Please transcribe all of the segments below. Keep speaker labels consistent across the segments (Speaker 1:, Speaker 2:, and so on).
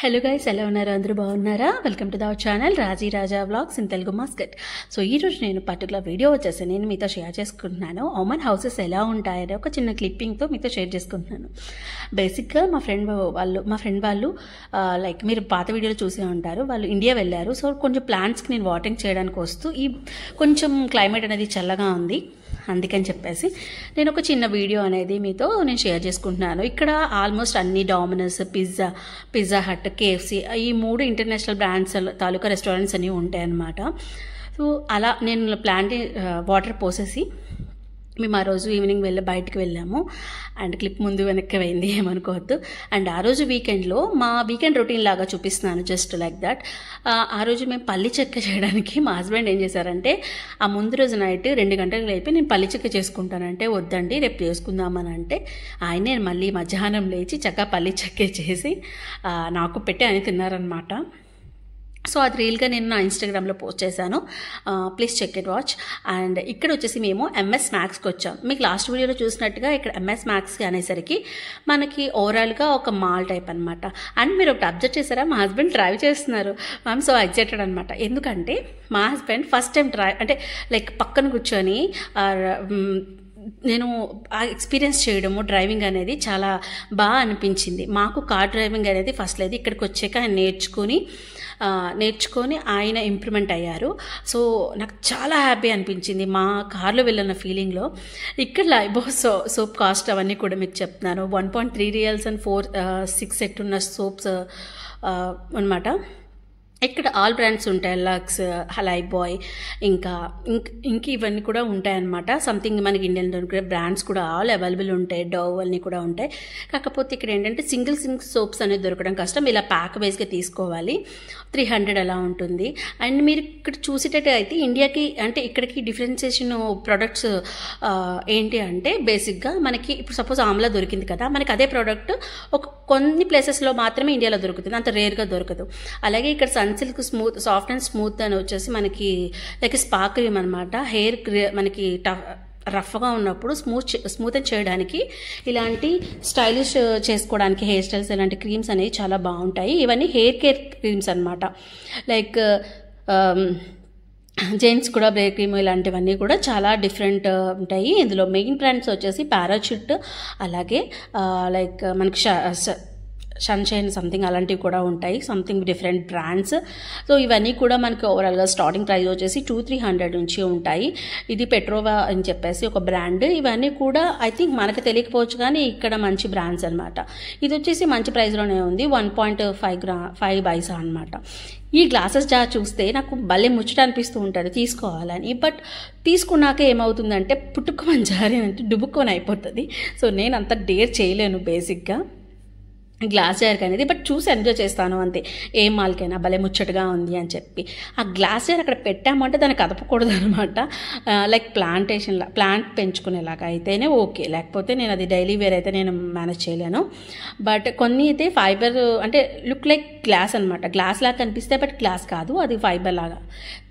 Speaker 1: Hello guys, ఎలా ఉన్నారు? అందరూ బాగున్నారా? Welcome to our channel Raji Raja vlogs in Telugu Muscat. So ఈరోజు నేను పర్టికులర్ వీడియో వచ్చేసి నేను మీతో షేర్ చేసుకుంటున్నాను. ఓమన్ హౌసెస్ ఎలా ఉంటాయని ఒక చిన్న క్లిప్పింగ్తో మీతో షేర్ చేసుకుంటున్నాను. బేసిక్గా మా ఫ్రెండ్ వాళ్ళు లైక్ మీరు పాత వీడియోలు చూసే ఉంటారు, వాళ్ళు ఇండియా వెళ్ళారు. సో కొంచెం ప్లాంట్స్కి నేను వాటరింగ్ చేయడానికి వస్తూ కొంచెం క్లైమేట్ అనేది చల్లగా ఉంది, అందుకని చెప్పేసి నేను ఒక చిన్న వీడియో అనేది మీతో నేను షేర్ చేసుకుంటున్నాను. ఇక్కడ ఆల్మోస్ట్ అన్ని డామినోస్, పిజ్జా హట్, KFC ఈ 3 ఇంటర్నేషనల్ బ్రాండ్స్ తాలూకా రెస్టారెంట్స్ అన్నీ ఉంటాయన్నమాట. సో అలా నేను వాటర్ పోసేసి మేము ఆ రోజు ఈవినింగ్ బయటకు వెళ్ళాము. అండ్ క్లిప్ ముందు వెనక్కి పోయింది, ఏమనుకోవద్దు. అండ్ ఆ రోజు వీకెండ్లో మా వీకెండ్ రొటీన్ లాగా చూపిస్తున్నాను, జస్ట్ లైక్ దట్. ఆ రోజు మేము పల్లి చెక్క చేయడానికి మా హస్బెండ్ ఏం చేశారంటే, ఆ ముందు రోజు నైట్ 2 గంటలకు లేపి నేను పల్లి చెక్క చేసుకుంటానంటే, వద్దండి రేపు చేసుకుందామని అంటే ఆయనే మళ్ళీ మధ్యాహ్నం లేచి చక్కగా పల్లి చెక్క చేసి నాకు పెట్టి ఆయన తిన్నారనమాట. సో అది రీల్గా నేను నా ఇన్స్టాగ్రామ్లో పోస్ట్ చేశాను, please check it watch. And ఇక్కడ వచ్చేసి మేము MS మ్యాక్స్కి వచ్చాం. మీకు లాస్ట్ వీడియోలో చూసినట్టుగా ఇక్కడ MS మ్యాక్స్కి అనేసరికి మనకి ఓవరాల్గా ఒక మాల్ టైప్ అనమాట. అండ్ మీరు ఒకటి అబ్జర్వ్ చేశారా, మా హస్బెండ్ డ్రైవ్ చేస్తున్నారు. ఐఎమ్ సో ఎక్సైటెడ్ అనమాట. ఎందుకంటే మా హస్బెండ్ ఫస్ట్ టైం డ్రైవ్ అంటే లైక్ పక్కన కూర్చొని నేను ఆ ఎక్స్పీరియన్స్ చేయడము, డ్రైవింగ్ అనేది చాలా బాగా అనిపించింది. మాకు కార్ డ్రైవింగ్ అనేది ఫస్ట్ లేదు, ఇక్కడికి వచ్చాక ఆయన నేర్చుకొని ఆయన ఇంప్రూవ్మెంట్ అయ్యారు. సో నాకు చాలా హ్యాపీ అనిపించింది మా కార్లో వెళ్ళిన ఫీలింగ్లో. ఇక్కడ లైబో సోప్ కాస్ట్ అవన్నీ కూడా మీకు చెప్తున్నాను. 1.3 రియల్స్ అండ్ 6 సెట్ ఉన్న సోప్స్ అనమాట. ఇక్కడ ఆల్ బ్రాండ్స్ ఉంటాయి, లక్స్, లైబాయ్, ఇంకా ఇవన్నీ కూడా ఉంటాయన్నమాట. సంథింగ్ మనకి ఇండియన్ దొరికే బ్రాండ్స్ కూడా ఆల్ అవైలబుల్ ఉంటాయి, డవ్ అన్నీ కూడా ఉంటాయి. కాకపోతే ఇక్కడ ఏంటంటే సింగిల్ సోప్స్ అనేది దొరకడం కష్టం, ఇలా ప్యాక్ వైజ్గా తీసుకోవాలి. 300 అలా ఉంటుంది. అండ్ మీరు ఇక్కడ చూసేటట్టు అయితే ఇండియాకి అంటే ఇక్కడికి డిఫరెన్సియేషన్ ప్రొడక్ట్స్ ఏంటి అంటే, బేసిక్గా మనకి ఇప్పుడు సపోజ్ ఆమ్లా దొరికింది కదా, మనకి అదే ప్రోడక్ట్ కొన్ని ప్లేసెస్లో మాత్రమే ఇండియాలో దొరుకుతుంది, అంత రేర్గా దొరకదు. అలాగే ఇక్కడ సన్సిల్క్ సాఫ్ట్ అండ్ స్మూత్ అని వచ్చేసి మనకి లైక్ స్పా క్రీమ్ అనమాట. హెయిర్ మనకి రఫ్గా ఉన్నప్పుడు స్మూత్ చేయడానికి, ఇలాంటి స్టైలిష్ చేసుకోవడానికి హెయిర్ స్టైల్స్ ఇలాంటి క్రీమ్స్ అనేవి చాలా బాగుంటాయి. ఇవన్నీ హెయిర్ కేర్ క్రీమ్స్ అనమాట. లైక్ జెంట్స్ కూడా బ్రే క్రీమ్ ఇలాంటివన్నీ కూడా చాలా డిఫరెంట్ ఉంటాయి. ఇందులో మెయిన్ బ్రాండ్స్ వచ్చేసి పారాచూట్, అలాగే లైక్ మనకి సన్షైన్ సంథింగ్ అలాంటివి కూడా ఉంటాయి, సంథింగ్ డిఫరెంట్ బ్రాండ్స్. సో ఇవన్నీ కూడా మనకి ఓవరాల్గా స్టార్టింగ్ ప్రైస్ వచ్చేసి 200-300 నుంచి ఉంటాయి. ఇది పెట్రోవా అని చెప్పేసి ఒక బ్రాండ్. ఇవన్నీ కూడా ఐ థింక్ మనకు తెలియకపోవచ్చు, కానీ ఇక్కడ మంచి బ్రాండ్స్ అనమాట. ఇది వచ్చేసి మంచి ప్రైస్లోనే ఉంది, 1.5 పైసా అనమాట. ఈ గ్లాసెస్ జార్ చూస్తే నాకు భలే ముచ్చట అనిపిస్తూ ఉంటుంది తీసుకోవాలని. బట్ తీసుకున్నాక ఏమవుతుందంటే పుట్టుకోమని జారేనంటే డుబుక్కొని అయిపోతుంది. సో నేను అంత డేర్ చేయలేను బేసిక్గా గ్లాస్ జార్ అనేది. బట్ చూసి ఎంజాయ్ చేస్తాను అంతే, ఏ మాల్కైనా భలే ముచ్చటగా ఉంది అని చెప్పి. ఆ గ్లాస్ జార్ అక్కడ పెట్టామంటే దాన్ని కదపకూడదు అనమాట. లైక్ ప్లాంట్ పెంచుకునేలాగా అయితేనే ఓకే, లేకపోతే నేను అది డైలీ వేర్ అయితే నేను మేనేజ్ చేయలేను. బట్ కొన్ని అయితే ఫైబర్ అంటే లుక్ లైక్ గ్లాస్ అనమాట, గ్లాస్ లాగా కనిపిస్తే బట్ గ్లాస్ కాదు, అది ఫైబర్ లాగా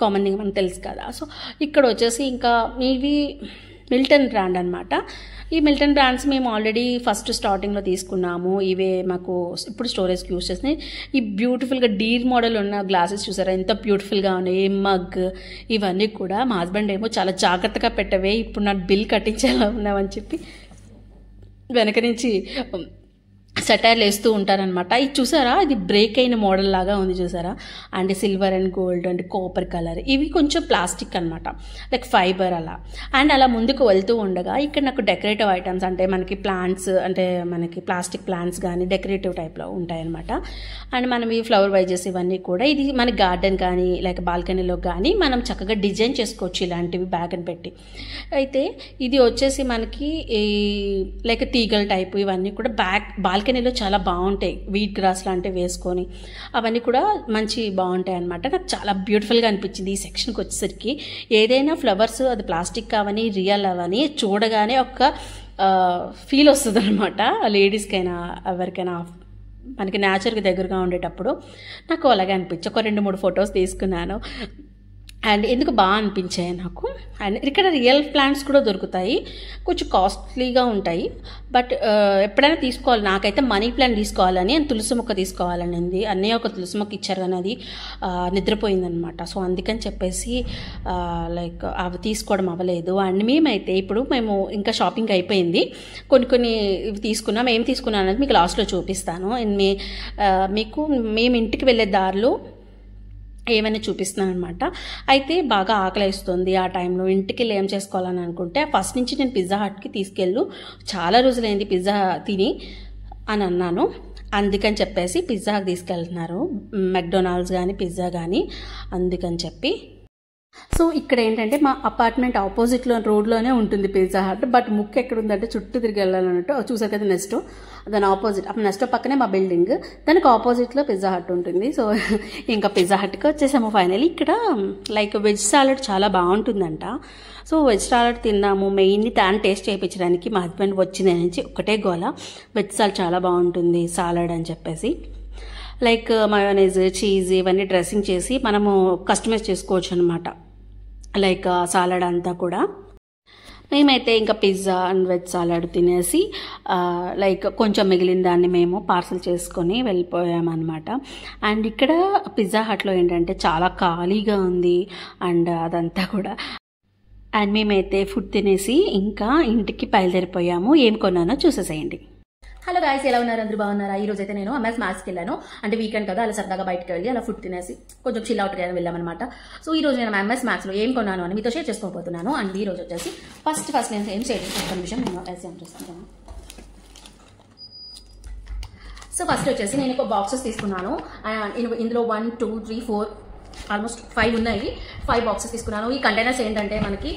Speaker 1: కామన్ థింగ్ మనకు తెలుసు కదా. సో ఇక్కడ వచ్చేసి ఇంకా ఇవి మిల్టన్ బ్రాండ్ అనమాట. ఈ మిల్టన్ బ్రాండ్స్ మేము ఆల్రెడీ ఫస్ట్ స్టార్టింగ్లో తీసుకున్నాము. ఇవే మాకు ఇప్పుడు స్టోరేజ్కి యూజ్ చేస్తున్నాయి. ఈ బ్యూటిఫుల్గా డీర్ మోడల్ ఉన్న గ్లాసెస్ చూసారా ఎంత బ్యూటిఫుల్గా ఉన్నాయి, మగ్ ఇవన్నీ కూడా. మా హస్బెండ్ ఏమో చాలా జాగ్రత్తగా పెట్టవే, ఇప్పుడు నాకు బిల్ కట్టించేలా ఉన్నామని చెప్పి వెనక నుంచి సెటైర్లు వేస్తూ ఉంటారనమాట. ఇది చూసారా, ఇది బ్రేక్ అయిన మోడల్ లాగా ఉంది చూసారా. And silver and gold and copper colour, ఇవి కొంచెం ప్లాస్టిక్ అనమాట, లైక్ ఫైబర్ అలా. అండ్ అలా ముందుకు వెళ్తూ ఉండగా ఇక్కడ నాకు డెకరేటివ్ ఐటమ్స్ అంటే మనకి ప్లాంట్స్ అంటే మనకి ప్లాస్టిక్ ప్లాంట్స్ కానీ డెకరేటివ్ టైప్లో ఉంటాయన్నమాట. అండ్ మనం ఈ ఫ్లవర్ వైజెస్ ఇవన్నీ కూడా ఇది మన గార్డెన్ కానీ లేక బాల్కనీలో కానీ మనం చక్కగా డిజైన్ చేసుకోవచ్చు ఇలాంటివి బ్యాగ్ని పెట్టి. అయితే ఇది వచ్చేసి మనకి లైక్ తీగల టైపు ఇవన్నీ కూడా బాల్కనీలో చాలా బాగుంటాయి. వీట్ గ్రాస్ లాంటివి వేసుకొని అవన్నీ కూడా మంచి బాగుంటాయి అనమాట. నాకు చాలా బ్యూటిఫుల్గా అనిపించింది ఈ సెక్షన్కి వచ్చేసరికి. ఏదైనా ఫ్లవర్స్ అది ప్లాస్టిక్ కావని రియల్ అవని చూడగానే ఒక ఫీల్ వస్తుంది అనమాట. లేడీస్కైనా ఎవరికైనా మనకి నేచర్కి దగ్గరగా ఉండేటప్పుడు నాకు అలాగే అనిపించి ఒక 2-3 ఫొటోస్ తీసుకున్నాను. అండ్ ఎందుకు బాగా అనిపించాయి నాకు. అండ్ ఇక్కడ రియల్ ప్లాంట్స్ కూడా దొరుకుతాయి, కొంచెం కాస్ట్లీగా ఉంటాయి. బట్ ఎప్పుడైనా తీసుకోవాలి, నాకైతే మనీ ప్లాంట్ తీసుకోవాలని అండ్ తులసి మొక్క తీసుకోవాలని ఉంది. అన్నయ్య ఒక తులసి మొక్క ఇచ్చారు కానీ అది నిద్రపోయిందనమాట. సో అందుకని చెప్పేసి లైక్ అవి తీసుకోవడం అవ్వలేదు. అండ్ మేమైతే ఇప్పుడు మేము ఇంకా షాపింగ్ అయిపోయింది, కొన్ని ఇవి తీసుకున్నాం. ఏం తీసుకున్నాను అనేది మీకు లాస్ట్లో చూపిస్తాను. అండ్ మీకు మేము ఇంటికి వెళ్ళే దారిలో ఏమైనా చూపిస్తున్నాను అనమాట. అయితే బాగా ఆకలిస్తుంది ఆ టైంలో, ఇంటికి వెళ్ళి ఏం చేసుకోవాలని అనుకుంటే ఫస్ట్ నుంచి నేను పిజ్జా హట్కి తీసుకెళ్ళు, చాలా రోజులైంది పిజ్జా తిని అని అన్నాను. అందుకని చెప్పేసి పిజ్జాకి తీసుకెళ్తున్నారు, మెక్డొనాల్డ్స్ కానీ పిజ్జా కానీ, అందుకని చెప్పి. సో ఇక్కడ ఏంటంటే మా అపార్ట్మెంట్ ఆపోజిట్లో రోడ్లోనే ఉంటుంది పిజ్జా హట్. బట్ ముక్కు ఎక్కడ ఉందంటే చుట్టూ తిరిగి వెళ్ళాలన్నట్టు. చూసారు కదా నెక్స్ట్, దాని ఆపోజిట్, నెక్స్ట్ పక్కనే మా బిల్డింగ్, దానికి ఆపోజిట్లో పిజ్జా హట్ ఉంటుంది. సో ఇంకా పిజ్జా హట్కి వచ్చేసాము ఫైనల్లీ. ఇక్కడ లైక్ వెజ్ సాలడ్ చాలా బాగుంటుందంట. సో వెజ్ సాలడ్ తిన్నాము. మెయిన్లీ దాన్ని టేస్ట్ చేయించడానికి మా హస్బెండ్ వచ్చింది నుంచి ఒకటే గోల, వెజ్ సాలడ్ చాలా బాగుంటుంది సాలడ్ అని చెప్పేసి. లైక్ మయోనైజ్, చీజ్ ఇవన్నీ డ్రెస్సింగ్ చేసి మనము కస్టమైజ్ చేసుకోవచ్చు అనమాట, లైక్ సాలడ్ అంతా కూడా. మేమైతే ఇంకా పిజ్జా అండ్ వెజ్ సాలడ్ తినేసి లైక్ కొంచెం మిగిలిన దాన్ని మేము పార్సల్ చేసుకొని వెళ్ళిపోయామన్నమాట. అండ్ ఇక్కడ పిజ్జా హట్లో ఏంటంటే చాలా ఖాళీగా ఉంది అండ్ అదంతా కూడా. అండ్ మేమైతే ఫుడ్ తినేసి ఇంకా ఇంటికి బయలుదేరిపోయాము. ఏం కొన్నానో చూసేసేయండి.
Speaker 2: హలో గాయ్స్, ఎలా ఉన్నారు? అందరూ బాగున్నారా? ఈ రోజు అయితే నేను ఎంఎస్ మ్యాథ్స్కి వెళ్ళాను. అంటే వీకెండ్ కదా, అలా సరదాగా బయటకు వెళ్ళి అలా ఫుడ్ తినేసి కొంచెం చిల్ అవుట్గా వెళ్ళామన్నమాట. సో ఈ రోజు నేను ఎంఎస్ మ్యాథ్స్లో ఏం కొన్నాను అని మీతో షేర్ చేసుకోబోతున్నాను. అండ్ ఈ రోజు వచ్చేసి ఫస్ట్ నేను ఏం షేర్ చేసుకున్న విషయం నేను ఎగ్జామ్ చేసుకుంటాను. సో ఫస్ట్ వచ్చేసి నేను ఒక బాక్సెస్ తీసుకున్నాను. ఇందులో 1 2 3 4 ఆల్మోస్ట్ 5 ఉన్నాయి. 5 బాక్సెస్ తీసుకున్నాను. ఈ కంటైనర్స్ ఏంటంటే మనకి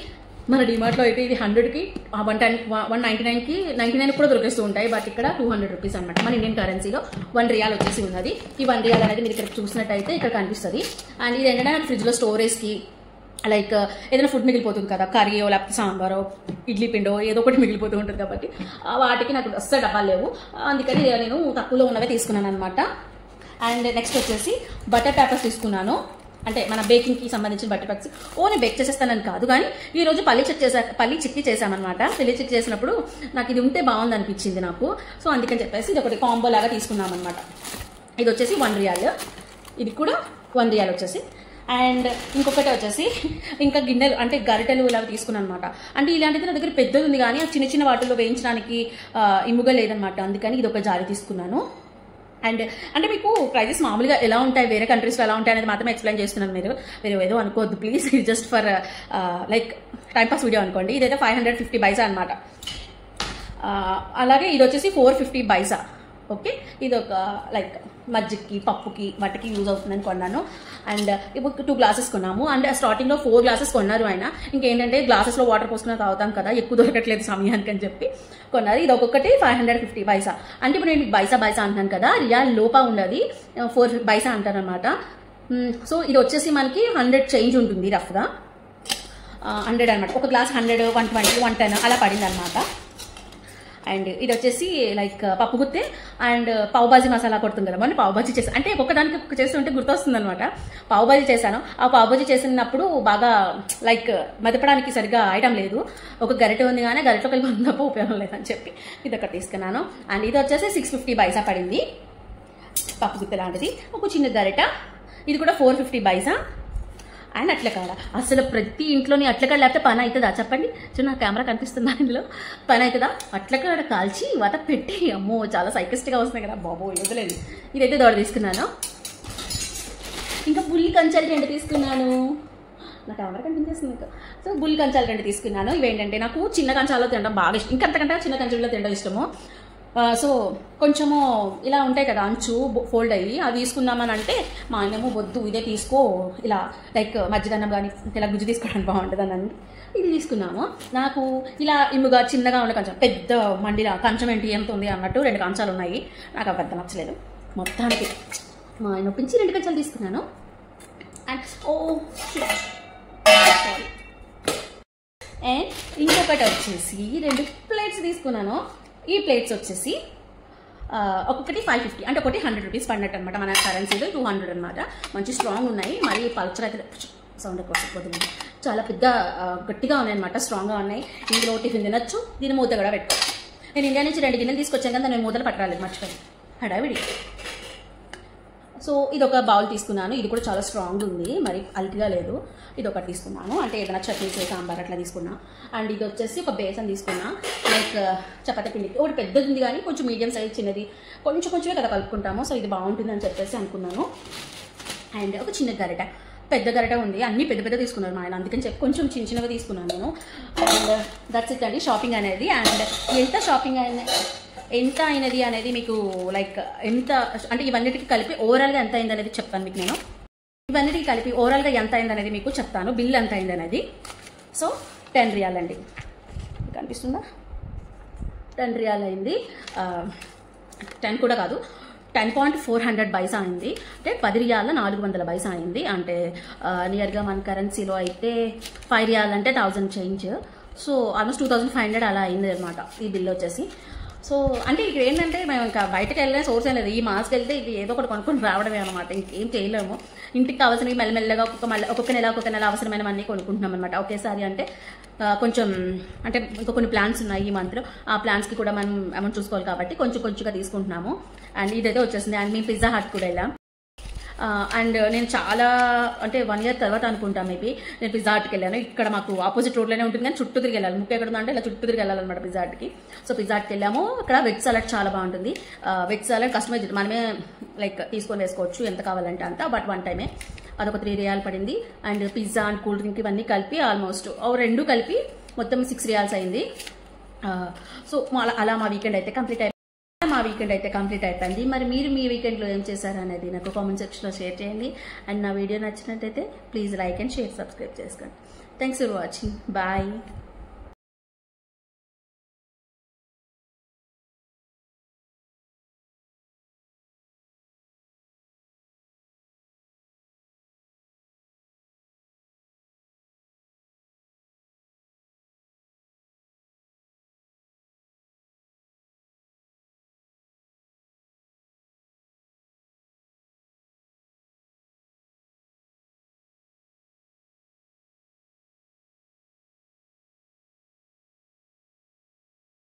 Speaker 2: మన డిమార్ట్లో అయితే ఇది 100కి 199కి 99 కూడా దొరికేస్తూ ఉంటాయి. బట్ ఇక్కడ 200 రూపీస్ అనమాట. మన ఇండియన్ కరెన్సీలో 1 రియాల్ వచ్చేసి ఉన్నది. ఈ 1 రియాల్ అనేది మీరు ఇక్కడ చూసినట్టయితే ఇక్కడ కనిపిస్తుంది. అండ్ ఇది ఏంటంటే ఫ్రిడ్జ్లో స్టోరేజ్కి, లైక్ ఏదైనా ఫుడ్ మిగిలిపోతుంది కదా, కర్రీయో లేకపోతే సాంబారో ఇడ్లీ పిండో ఏదో ఒకటి మిగిలిపోతూ ఉంటుంది కాబట్టి వాటికి నాకు అస్సలు డబ్బాలు లేవు. అందుకని నేను తక్కువలో ఉన్నవే తీసుకున్నాను అనమాట. అండ్ నెక్స్ట్ వచ్చేసి బటర్ పేపర్స్ తీసుకున్నాను. అంటే మన బేకింగ్కి సంబంధించిన బటర్ పేపర్స్. ఓన్లీ బేక్ చేసేస్తానని కాదు, కానీ ఈరోజు పల్లి చిక్కీ చేసామన్నమాట. పల్లి చిక్కీ చేసినప్పుడు నాకు ఇది ఉంటే బాగుంది అనిపించింది నాకు. సో అందుకని చెప్పేసి ఇది ఒకటి కాంబో లాగా తీసుకున్నాం అనమాట. ఇది వచ్చేసి 1 రియాల్, ఇది కూడా 1 రియాల్ వచ్చేసి. అండ్ ఇంకొకటి వచ్చేసి ఇంకా గిన్నెలు అంటే గరిటెలు ఇలా తీసుకున్నాను అనమాట. అంటే ఇలాంటిది నా దగ్గర పెద్దది ఉంది కానీ చిన్న చిన్న వాటిల్లో వేయించడానికి ఇమ్ముగా లేదనమాట. అందుకని ఇది ఒక జారి తీసుకున్నాను. అండ్ అంటే మీకు ప్రైజెస్ మామూలుగా ఎలా ఉంటాయి, వేరే కంట్రీస్లో ఎలా ఉంటాయి అనేది మాత్రమే ఎక్స్ప్లెయిన్ చేస్తున్నాను. మీరు ఏదో అనుకోవద్దు please, just for like timepass video అనుకోండి. ఇదైతే 550 పైసా అనమాట. అలాగే ఇది వచ్చేసి 450 పైసా. ఓకే, ఇది ఒక లైక్ మజ్జిగకి, పప్పుకి, వాటికి యూజ్ అవుతుందని కొన్నాను. అండ్ ఇప్పుడు 2 గ్లాసెస్ కొన్నాము. అండ్ స్టార్టింగ్లో 4 గ్లాసెస్ కొన్నారు ఆయన. ఇంకేంటంటే గ్లాసెస్లో వాటర్ పోసుకుని తాగుతాం కదా, ఎక్కువ దొరకట్లేదు సమయానికి అని చెప్పి కొన్నారు. ఇది ఒక్కొక్కటి 550 పైసా. అంటే ఇప్పుడు నేను బైసా అంటున్నాను కదా, రియాల్ లోపా ఉండదు, 4 పైసా అంటారు అనమాట. సో ఇది వచ్చేసి మనకి 100 చేంజ్ ఉంటుంది రఫ్గా, 100 అనమాట. ఒక గ్లాస్ 100, 120, 110 అలా పడింది అనమాట. అండ్ ఇది వచ్చేసి లైక్ పప్పు గుత్తే అండ్ పావుబాజీ మసాలా కొడుతుంది కదా, మొన్న పావుబాజీ చేసాను. అంటే ఒక్కదానికి ఒక్క చేస్తుంటే గుర్తొస్తుంది అనమాట. పావుబాజీ చేశాను. ఆ పావుబాజీ చేసినప్పుడు బాగా లైక్ మెదపడానికి సరిగ్గా ఐటమ్ లేదు, ఒక గరిటె ఉంది కానీ గరిటెలో కలిపి తప్ప ఉపయోగం లేదని చెప్పి ఇది ఒకటి తీసుకున్నాను. అండ్ ఇది వచ్చేసి 650 పైసా పడింది, పప్పు గుత్తే లాంటిది. ఒక చిన్న గరిట, ఇది కూడా 450 పైసా. అండ్ అట్లకాడ, అసలు ప్రతి ఇంట్లోని అట్లకాడ లేకపోతే పని అవుతుందా చెప్పండి? నా కెమెరా కనిపిస్తుందా, ఇందులో పని అవుతుందా? అట్లకాడ కాల్చి వాత పెట్టి, అమ్మో చాలా సైకిస్ట్గా వస్తున్నాయి కదా బాబో, వదలేదు. ఇదైతే దోడ తీసుకున్నాను. ఇంకా బుల్లి కంచాలు 2 తీసుకున్నాను. నా కెమెరా కనిపించేస్తుంది ఇంకా. సో బుల్లి కంచాలు 2 తీసుకున్నాను. ఇవేంటంటే నాకు చిన్న కంచాల్లో తినడం బాగా ఇష్టం, ఇంకంతకంటే చిన్న కంచాల్లో తినడం ఇష్టము. సో కొంచెము ఇలా ఉంటాయి కదా అంచు ఫోల్డ్ అయ్యి, అది తీసుకుందామని అంటే మా ఆయనేమో వద్దు ఇదే తీసుకో, ఇలా లైక్ మజ్జిగన్నం కానీ ఇలా గుజ్జు తీసుకోవడానికి బాగుంటుంది అని ఇది తీసుకున్నాము. నాకు ఇలా ఇమ్ముగా చిన్నగా ఉన్న కంచం, పెద్ద మండిలా కంచం ఏంటి ఎంత ఉంది అన్నట్టు 2 కంచాలు ఉన్నాయి. నాకు అవి పెద్ద నచ్చలేదు. మొత్తానికి మా ఆయన ఒప్పించి 2 కంచాలు తీసుకున్నాను. And sorry. అండ్ ఇంకొకటి వచ్చేసి 2 ప్లేట్స్ తీసుకున్నాను. ఈ ప్లేట్స్ వచ్చేసి ఒక్కొక్కటి 550, అంటే ఒకటి 100 రూపీస్ పడినట్టు అనమాట. మన కరెన్సీలో 200 అనమాట. మంచి స్ట్రాంగ్ ఉన్నాయి, మరి పల్చర్ అయితే సౌండ్ ఎక్కువ వస్తుంది. చాలా పెద్ద గట్టిగా ఉన్నాయి అనమాట, స్ట్రాంగ్గా ఉన్నాయి. ఇందులో టిఫిన్ తినొచ్చు, దీని మూత కూడా పెట్టుకోవచ్చు. నేను ఇండియా నుంచి 2 గిన్నెలు తీసుకొచ్చాను కదా, నేను మూతలు పట్టరాలేదు, మర్చిపోయి హడావిడి. సో ఇది ఒక బౌల్ తీసుకున్నాను, ఇది కూడా చాలా స్ట్రాంగ్ ఉంది, మరి అల్టిగా లేదు. ఇది ఒకటి తీసుకున్నాను, అంటే ఏదైనా చట్నీస్ సాంబార్ అట్లా తీసుకున్నా. అండ్ ఇది వచ్చేసి ఒక బేసన్ తీసుకున్నా, లైక్ చపాతీ పిండికి. ఒకటి పెద్దది ఉంది కానీ కొంచెం మీడియం సైజ్, చిన్నది కొంచెమే కదా కలుపుకుంటాము. సో ఇది బాగుంటుంది అని చెప్పేసి అనుకున్నాను. అండ్ ఒక చిన్న గరిట, పెద్ద గరిట ఉంది, అన్ని పెద్ద తీసుకున్నారు మా ఆయన, అందుకని చెప్పి కొంచెం చిన్నగా తీసుకున్నాను నేను. అండ్ దట్స్ ఇట్ అండి షాపింగ్ అనేది. అండ్ ఎంత అయినది అనేది మీకు లైక్ ఎంత అంటే ఇవన్నిటికి కలిపి ఓవరాల్గా ఎంత అయింది అనేది చెప్తాను మీకు. నేను ఇవన్నిటికి కలిపి ఓవరాల్గా ఎంత అయింది అనేది మీకు చెప్తాను, బిల్ ఎంత అయింది అనేది. సో 10 రియాల్ అండి, కనిపిస్తుందా? 10 రియాల్ అయింది. 10 కూడా కాదు, 10.400 పైసా అయింది. అంటే 10 రియాల 400 పైసా అయింది. అంటే నియర్గా మన కరెన్సీలో అయితే 5 రియాల్ అంటే 1000 చేంజ్. సో ఆల్మోస్ట్ 2500 అలా అయింది అనమాట ఈ బిల్ వచ్చేసి. సో అంటే ఇక్కడ ఏంటంటే మేము ఇంకా బయటకు వెళ్ళే సోర్స్ ఏం లేదు, ఈ మాస్కి వెళ్తే ఇది ఏదో ఒకటి కొనుక్కొని రావడమే అనమాట, ఇంకేం చేయలేము. ఇంటికి కావాల్సినవి మెల్లమెల్లగా ఒక్కొక్క నెల అవసరమైనవన్నీ కొనుక్కుంటున్నాం అనమాట ఒకేసారి. అంటే కొంచెం అంటే ఇంకా కొన్ని ప్లాన్స్ ఉన్నాయి ఈ మంత్లో, ఆ ప్లాన్స్కి కూడా మనం అమౌంట్ చూసుకోవాలి కాబట్టి కొంచెంగా తీసుకుంటున్నాము. అండ్ ఇదైతే వచ్చేసింది. అండ్ మేము పిజ్జా హట్ కూడా వెళ్ళాం. అండ్ నేను చాలా అంటే 1 ఇయర్ తర్వాత అనుకుంటా మేబీ నేను పిజ్జా హట్కి వెళ్ళాను. ఇక్కడ మాకు ఆపోజిట్ రోడ్లోనే ఉంటుంది కానీ చుట్టూ తిరిగి వెళ్ళాలి, ముఖ్య ఎక్కడ ఉందంటే ఇలా చుట్టూ తిరిగి వెళ్ళాలన్నమాట పిజ్జా హట్కి. సో పిజ్జా హట్కి వెళ్ళాము. అక్కడ వెజ్ సాలడ్ చాలా బాగుంటుంది. వెజ్ సాలడ్ కస్టమైజ్ మనమే లైక్ తీసుకొని వేసుకోవచ్చు ఎంత కావాలంటే అంత, బట్ 1 టైమే. అదొక 3 రియాల్ పడింది. And pizza and cool drink ఇవన్నీ కలిపి ఆల్మోస్ట్ 2 కలిపి మొత్తం 6 రియాల్స్ అయింది. సో అలా మా వీకెండ్ అయితే కంప్లీట్ అయిపోయింది. మరి మీరు మీ వీకెండ్లో ఏం చేశారు అనేది నాకు కామెంట్ సెక్షన్లో షేర్ చేయండి. అండ్ నా వీడియో నచ్చినట్టయితే please like and share, subscribe చేసుకోండి. Thanks for watching. బాయ్.